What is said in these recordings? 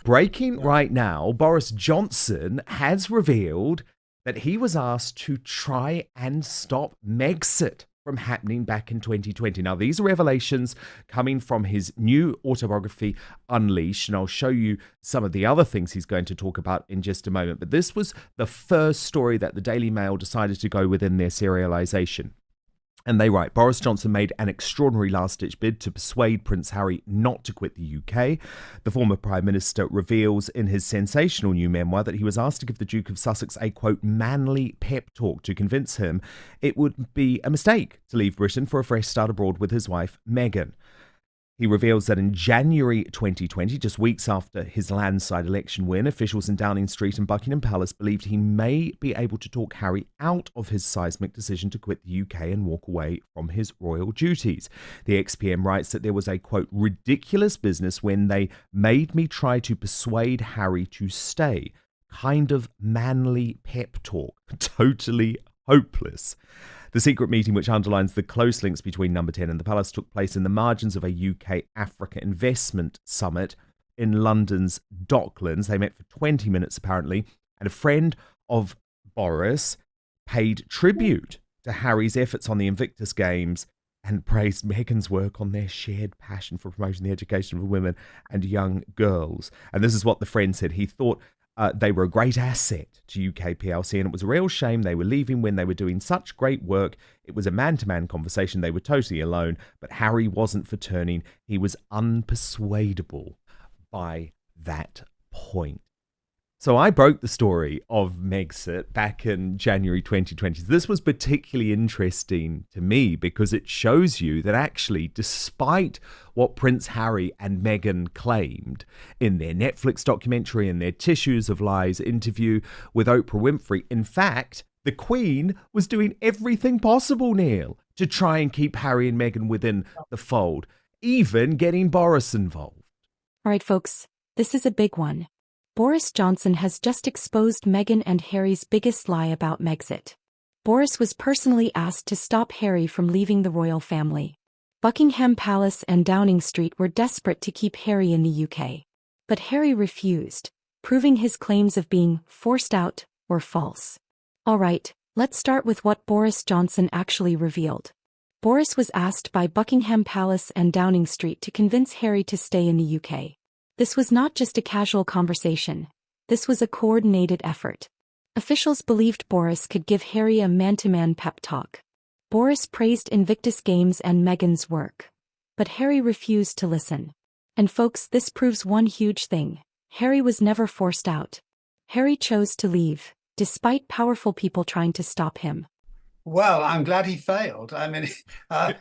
Breaking right now, Boris Johnson has revealed that he was asked to try and stop Megxit from happening back in 2020. Now, these are revelations coming from his new autobiography, Unleashed, and I'll show you some of the other things he's going to talk about in just a moment. But this was the first story that the Daily Mail decided to go within their serialization. And they write, Boris Johnson made an extraordinary last-ditch bid to persuade Prince Harry not to quit the UK. The former Prime Minister reveals in his sensational new memoir that he was asked to give the Duke of Sussex a, quote, manly pep talk to convince him it would be a mistake to leave Britain for a fresh start abroad with his wife, Meghan. He reveals that in January 2020, just weeks after his landslide election win, officials in Downing Street and Buckingham Palace believed he may be able to talk Harry out of his seismic decision to quit the UK and walk away from his royal duties. The ex-PM writes that there was a, quote, ridiculous business when they made me try to persuade Harry to stay. Kind of manly pep talk. Totally hopeless. The secret meeting, which underlines the close links between Number 10 and the Palace, took place in the margins of a UK-Africa investment summit in London's Docklands. They met for 20 minutes, apparently, and a friend of Boris paid tribute to Harry's efforts on the Invictus Games and praised Meghan's work on their shared passion for promoting the education of women and young girls. And this is what the friend said. He thought they were a great asset to UK PLC, and it was a real shame they were leaving when they were doing such great work. It was a man-to-man conversation. They were totally alone, but Harry wasn't for turning. He was unpersuadable by that point. So I broke the story of Megxit back in January 2020. This was particularly interesting to me because it shows you that actually, despite what Prince Harry and Meghan claimed in their Netflix documentary and their Tissues of Lies interview with Oprah Winfrey, in fact, the Queen was doing everything possible, Neil, to try and keep Harry and Meghan within the fold, even getting Boris involved. All right, folks, this is a big one. Boris Johnson has just exposed Meghan and Harry's biggest lie about Megxit. Boris was personally asked to stop Harry from leaving the royal family. Buckingham Palace and Downing Street were desperate to keep Harry in the UK. But Harry refused, proving his claims of being forced out were false. All right, let's start with what Boris Johnson actually revealed. Boris was asked by Buckingham Palace and Downing Street to convince Harry to stay in the UK. This was not just a casual conversation. This was a coordinated effort. Officials believed Boris could give Harry a man-to-man pep talk. Boris praised Invictus Games and Meghan's work. But Harry refused to listen. And folks, this proves one huge thing. Harry was never forced out. Harry chose to leave, despite powerful people trying to stop him. Well, I'm glad he failed. I mean,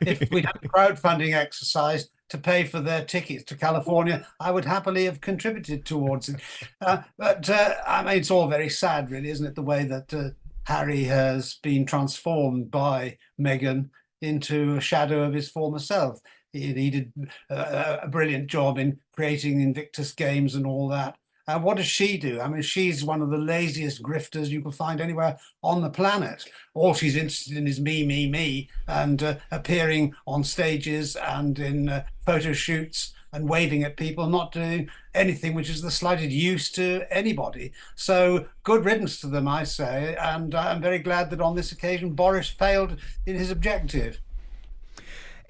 if we'd had a crowdfunding exercise to pay for their tickets to California, I would happily have contributed towards it. But I mean, it's all very sad, really, isn't it? The way that Harry has been transformed by Meghan into a shadow of his former self. He did a brilliant job in creating Invictus Games and all that. And what does she do? I mean, she's one of the laziest grifters you can find anywhere on the planet. All she's interested in is me, and appearing on stages and in photo shoots and waving at people, not doing anything which is the slightest use to anybody. So good riddance to them, I say. And I'm very glad that on this occasion, Boris failed in his objective.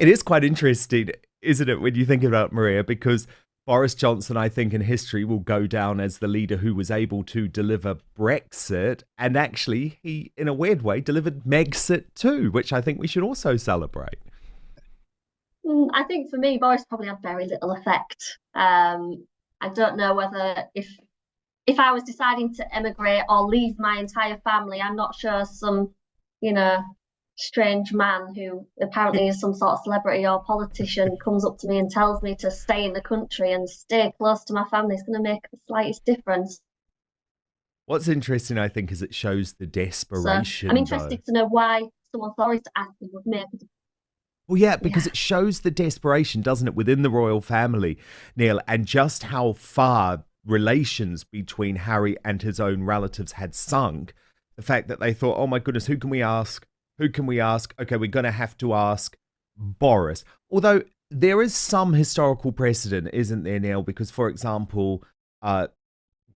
It is quite interesting, isn't it, when you think about it, Maria, because Boris Johnson, I think, in history will go down as the leader who was able to deliver Brexit. And actually, he, in a weird way, delivered Megxit too, which I think we should also celebrate. I think for me, Boris probably had very little effect. I don't know whether if I was deciding to emigrate or leave my entire family, I'm not sure some, strange man who apparently is some sort of celebrity or politician comes up to me and tells me to stay in the country and stay close to my family is going to make the slightest difference. What's interesting, I think, is it shows the desperation. So I'm interested to know why someone sorry to ask him would make a difference. Well, yeah, because it shows the desperation, doesn't it, within the royal family, Neil, and just how far relations between Harry and his own relatives had sunk. The fact that they thought, oh my goodness, who can we ask? Who can we ask? Okay, we're going to have to ask Boris. Although there is some historical precedent, isn't there, Neil? Because, for example,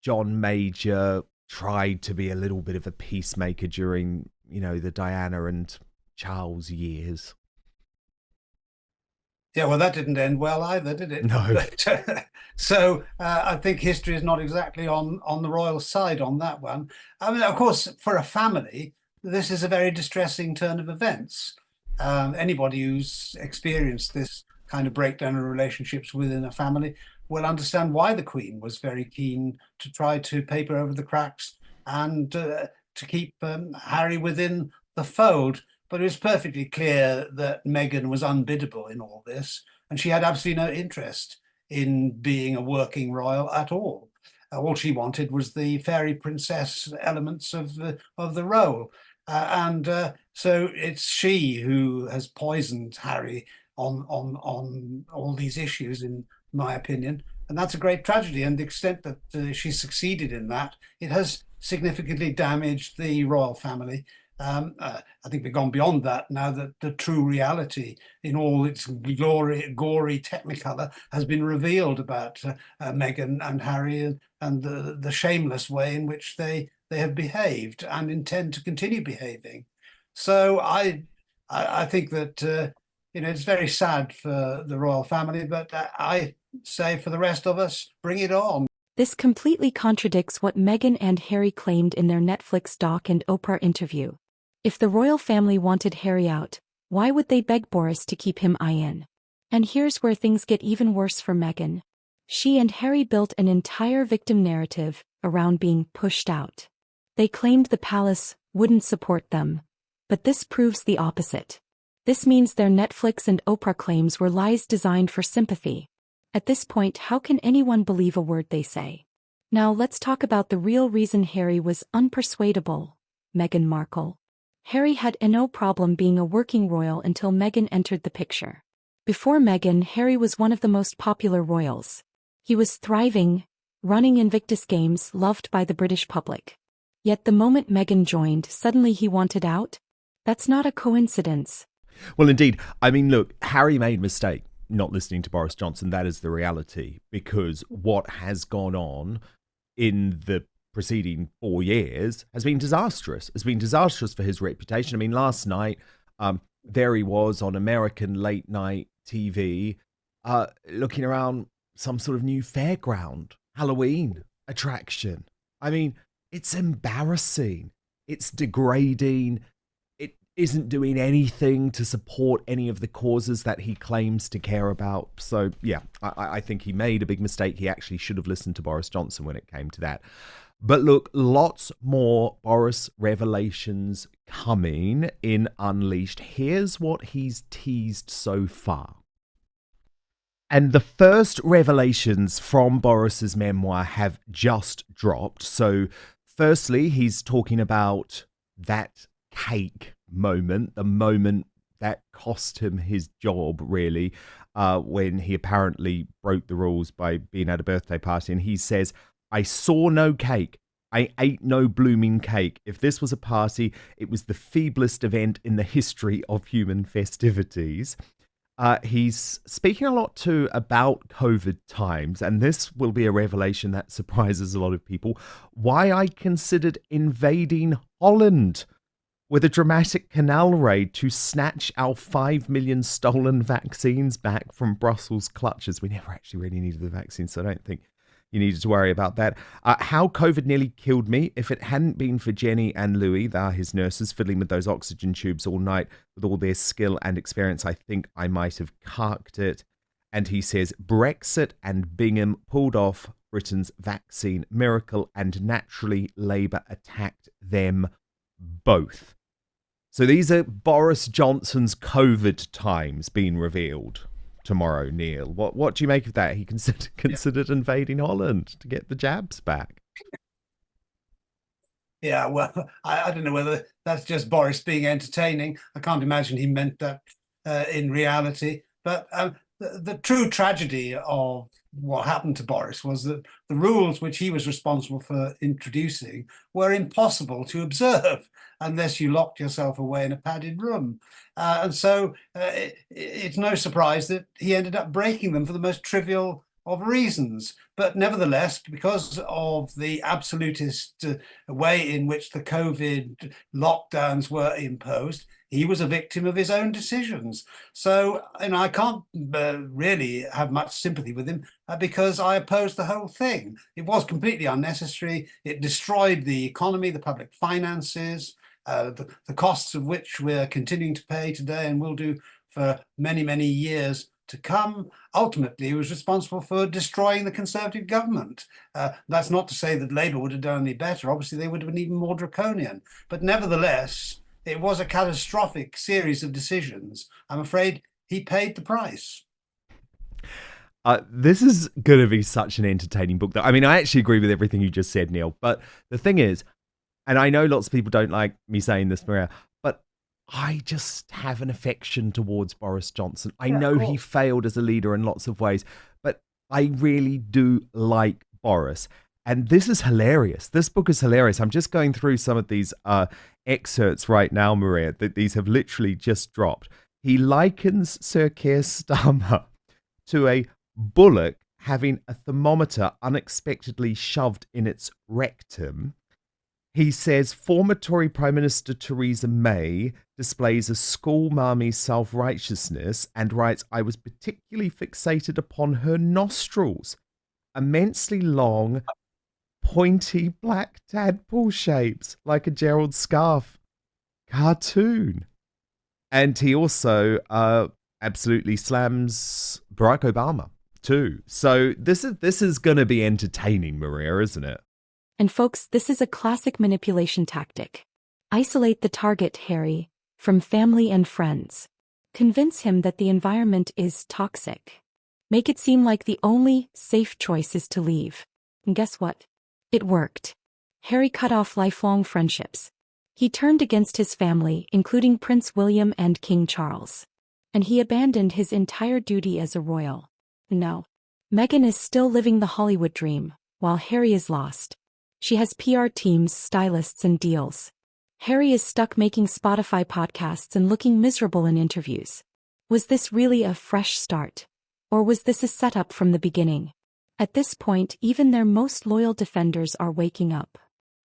John Major tried to be a little bit of a peacemaker during, the Diana and Charles years. Yeah, well, that didn't end well either, did it? No. But, so I think history is not exactly on the royal side on that one. I mean, of course, for a family, this is a very distressing turn of events. Anybody who's experienced this kind of breakdown of relationships within a family will understand why the Queen was very keen to try to paper over the cracks and to keep Harry within the fold. But it was perfectly clear that Meghan was unbiddable in all this, and she had absolutely no interest in being a working royal at all. All she wanted was the fairy princess elements of the role. So it's she who has poisoned Harry on all these issues, in my opinion. And that's a great tragedy. And the extent that she succeeded in that, it has significantly damaged the royal family. I think we've gone beyond that now that the true reality in all its gory technicolor has been revealed about Meghan and Harry, and the shameless way in which they have behaved and intend to continue behaving. So I think that it's very sad for the royal family, but I say for the rest of us, bring it on. This completely contradicts what Meghan and Harry claimed in their Netflix doc and Oprah interview. If the royal family wanted Harry out, why would they beg Boris to keep him in? And here's where things get even worse for Meghan. She and Harry built an entire victim narrative around being pushed out. They claimed the palace wouldn't support them, but this proves the opposite. This means their Netflix and Oprah claims were lies designed for sympathy. At this point, how can anyone believe a word they say? Now let's talk about the real reason Harry was unpersuadable: Meghan Markle. Harry had no problem being a working royal until Meghan entered the picture. Before Meghan, Harry was one of the most popular royals. He was thriving, running Invictus Games, loved by the British public. Yet the moment Meghan joined, suddenly he wanted out? That's not a coincidence. Well, indeed. I mean, look, Harry made a mistake not listening to Boris Johnson. That is the reality, because what has gone on in the preceding 4 years has been disastrous. It's been disastrous for his reputation. I mean, last night, there he was on American late night TV, looking around some sort of new fairground Halloween attraction. I mean, it's embarrassing. It's degrading. It isn't doing anything to support any of the causes that he claims to care about. So, yeah, I think he made a big mistake. He actually should have listened to Boris Johnson when it came to that. But look, lots more Boris revelations coming in Unleashed. Here's what he's teased so far. And the first revelations from Boris's memoir have just dropped. So firstly, he's talking about that cake moment, the moment that cost him his job, really, when he apparently broke the rules by being at a birthday party. And he says, "I saw no cake. I ate no blooming cake. If this was a party, it was the feeblest event in the history of human festivities." He's speaking a lot too about COVID times, and this will be a revelation that surprises a lot of people. Why I considered invading Holland with a dramatic canal raid to snatch our 5 million stolen vaccines back from Brussels' clutches. We never actually really needed the vaccines, so I don't think you needed to worry about that. How COVID nearly killed me. If it hadn't been for Jenny and Louis, they are his nurses, fiddling with those oxygen tubes all night with all their skill and experience, I think I might have carked it. And he says, Brexit and Bingham pulled off Britain's vaccine miracle, and naturally Labour attacked them both. So these are Boris Johnson's COVID times being revealed tomorrow, Neil. What do you make of that? He considered invading Holland to get the jabs back. Yeah, well, I don't know whether that's just Boris being entertaining. I can't imagine he meant that in reality. But the true tragedy of what happened to Boris was that the rules which he was responsible for introducing were impossible to observe unless you locked yourself away in a padded room. And so it's no surprise that he ended up breaking them for the most trivial of reasons. But nevertheless, because of the absolutist way in which the COVID lockdowns were imposed, he was a victim of his own decisions. So, and I can't really have much sympathy with him because I opposed the whole thing. It was completely unnecessary. It destroyed the economy, the public finances, the costs of which we're continuing to pay today and will do for many, many years to come. Ultimately, he was responsible for destroying the Conservative government. That's not to say that Labour would have done any better. Obviously, they would have been even more draconian. But nevertheless, it was a catastrophic series of decisions. I'm afraid he paid the price. This is going to be such an entertaining book. I mean, I actually agree with everything you just said, Neil. But the thing is, and I know lots of people don't like me saying this, Maria, but I just have an affection towards Boris Johnson. I know he failed as a leader in lots of ways, but I really do like Boris. And this is hilarious. This book is hilarious. I'm just going through some of these excerpts right now, Maria, that these have literally just dropped. He likens Sir Keir Starmer to a bullock having a thermometer unexpectedly shoved in its rectum. He says former Tory Prime Minister Theresa May displays a schoolmarmy self-righteousness and writes, I was particularly fixated upon her nostrils, immensely long, pointy black tadpole shapes like a Gerald Scarfe cartoon. And he also absolutely slams Barack Obama too. So this is going to be entertaining, Maria, isn't it? And folks, this is a classic manipulation tactic. Isolate the target, Harry, from family and friends. Convince him that the environment is toxic. Make it seem like the only safe choice is to leave. And guess what? It worked. Harry cut off lifelong friendships. He turned against his family, including Prince William and King Charles. And he abandoned his entire duty as a royal. No. Meghan is still living the Hollywood dream, while Harry is lost. She has PR teams, stylists, and deals. Harry is stuck making Spotify podcasts and looking miserable in interviews. Was this really a fresh start? Or was this a setup from the beginning? At this point, even their most loyal defenders are waking up.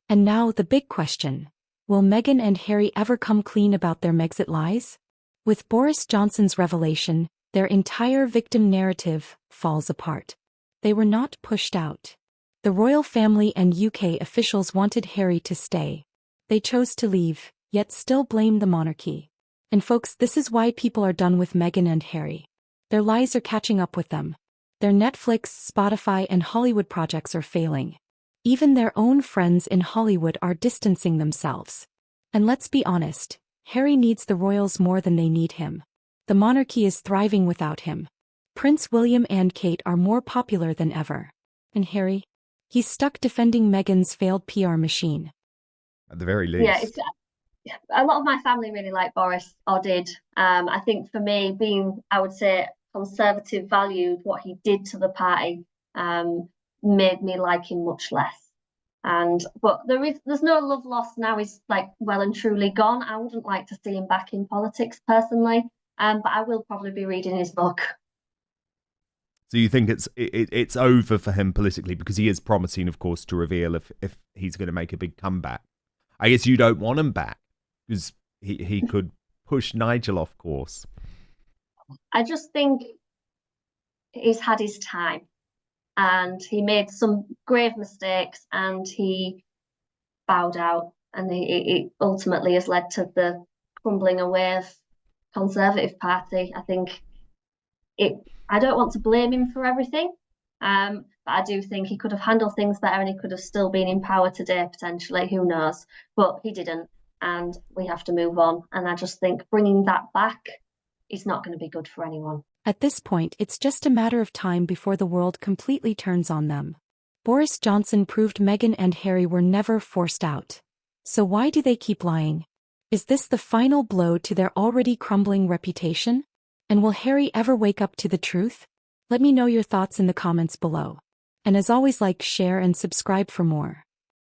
And now the big question. Will Meghan and Harry ever come clean about their Megxit lies? With Boris Johnson's revelation, their entire victim narrative falls apart. They were not pushed out. The royal family and UK officials wanted Harry to stay. They chose to leave, yet still blame the monarchy. And folks, this is why people are done with Meghan and Harry. Their lies are catching up with them. Their Netflix, Spotify, and Hollywood projects are failing. Even their own friends in Hollywood are distancing themselves. And let's be honest, Harry needs the royals more than they need him. The monarchy is thriving without him. Prince William and Kate are more popular than ever. And Harry? He's stuck defending Meghan's failed PR machine. At the very least. Yeah, a lot of my family really like Boris, or did. I think for me, being, I would say, conservative valued, what he did to the party made me like him much less. But there's no love lost now. He's like well and truly gone. I wouldn't like to see him back in politics personally, but I will probably be reading his book. So you think it's over for him politically, because he is promising, of course, to reveal if he's going to make a big comeback. I guess you don't want him back because he could push Nigel off course. I just think he's had his time and he made some grave mistakes and he bowed out, and it ultimately has led to the crumbling away of Conservative Party. I think I don't want to blame him for everything, but I do think he could have handled things better and he could have still been in power today, potentially. Who knows? But he didn't, and we have to move on. And I just think bringing that back is not going to be good for anyone. At this point, it's just a matter of time before the world completely turns on them. Boris Johnson proved Meghan and Harry were never forced out. So why do they keep lying? Is this the final blow to their already crumbling reputation? And will Harry ever wake up to the truth? Let me know your thoughts in the comments below. And as always, like, share, and subscribe for more.